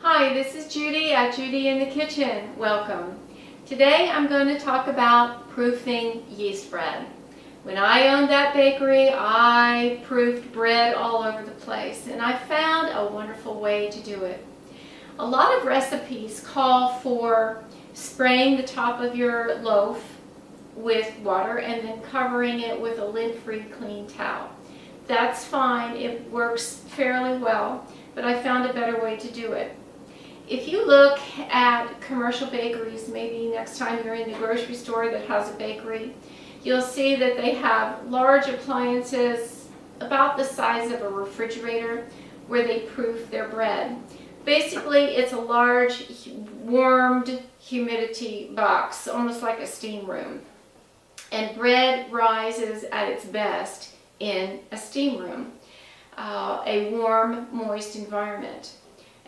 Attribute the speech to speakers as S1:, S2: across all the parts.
S1: Hi, this is Judy at Judi in the Kitchen. Welcome. Today I'm going to talk about proofing yeast bread. When I owned that bakery, I proofed bread all over the place, and I found a wonderful way to do it. A lot of recipes call for spraying the top of your loaf with water and then covering it with a lint-free clean towel. That's fine, it works fairly well, but I found a better way to do it. If you look at commercial bakeries, maybe next time you're in the grocery store that has a bakery, you'll see that they have large appliances about the size of a refrigerator where they proof their bread. Basically, it's a large warmed humidity box, almost like a steam room. And bread rises at its best in a steam room, a warm, moist environment.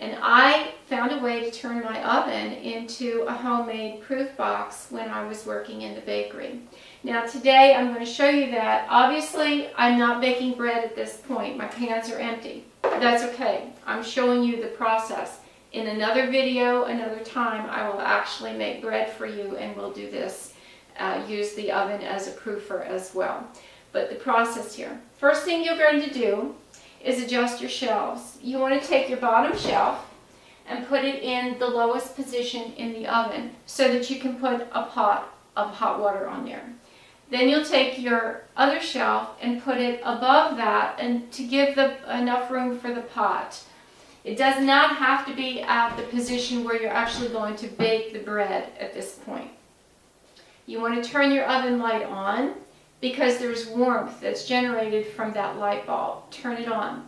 S1: And I found a way to turn my oven into a homemade proof box when I was working in the bakery. Now today I'm going to show you that. Obviously I'm not baking bread at this point. My pans are empty. That's okay. I'm showing you the process. In another video, another time, I will actually make bread for you and we'll do this. Use the oven as a proofer as well. But the process here. First thing you're going to do is adjust your shelves. You want to take your bottom shelf and put it in the lowest position in the oven so that you can put a pot of hot water on there. Then you'll take your other shelf and put it above that and to give enough room for the pot. It does not have to be at the position where you're actually going to bake the bread at this point. You want to turn your oven light on because there's warmth that's generated from that light bulb. Turn it on.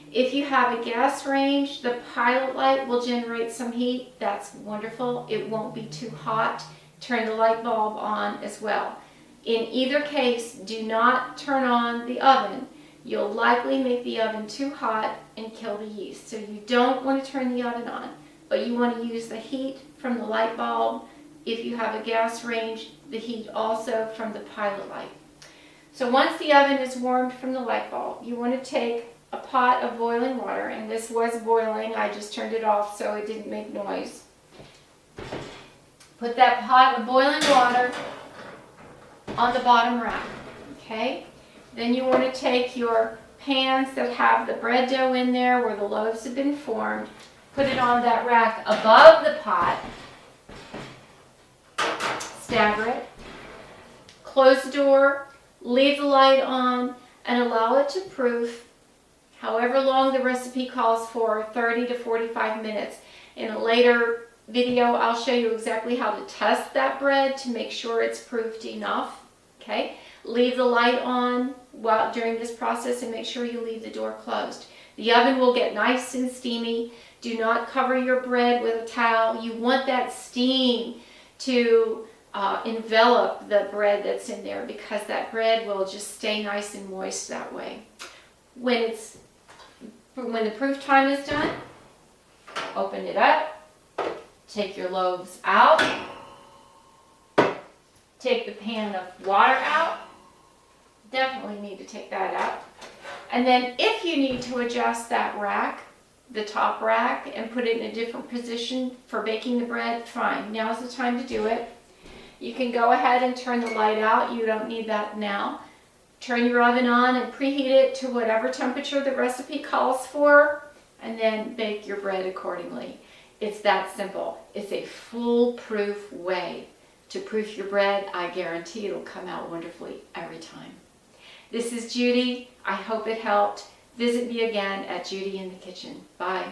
S1: If you have a gas range, the pilot light will generate some heat. That's wonderful. It won't be too hot. Turn the light bulb on as well. In either case, do not turn on the oven. You'll likely make the oven too hot and kill the yeast. So you don't want to turn the oven on, but you want to use the heat from the light bulb. If you have a gas range, the heat also from the pilot light. So once the oven is warmed from the light bulb, you want to take a pot of boiling water, and this was boiling, I just turned it off so it didn't make noise. Put that pot of boiling water on the bottom rack, okay? Then you want to take your pans that have the bread dough in there where the loaves have been formed, put it on that rack above the pot, stagger it, close the door, leave the light on, and allow it to proof however long the recipe calls for, 30 to 45 minutes. In a later video, I'll show you exactly how to test that bread to make sure it's proofed enough. Okay? Leave the light on during this process and make sure you leave the door closed. The oven will get nice and steamy. Do not cover your bread with a towel. You want that steam to envelop the bread that's in there because that bread will just stay nice and moist that way. When the proof time is done, open it up, take your loaves out, take the pan of water out, definitely need to take that out, and then if you need to adjust that rack, the top rack, and put it in a different position for baking the bread, fine, now's the time to do it. You can go ahead and turn the light out. You don't need that now. Turn your oven on and preheat it to whatever temperature the recipe calls for, and then bake your bread accordingly. It's that simple. It's a foolproof way to proof your bread. I guarantee it'll come out wonderfully every time. This is Judy. I hope it helped. Visit me again at Judi in the Kitchen. Bye.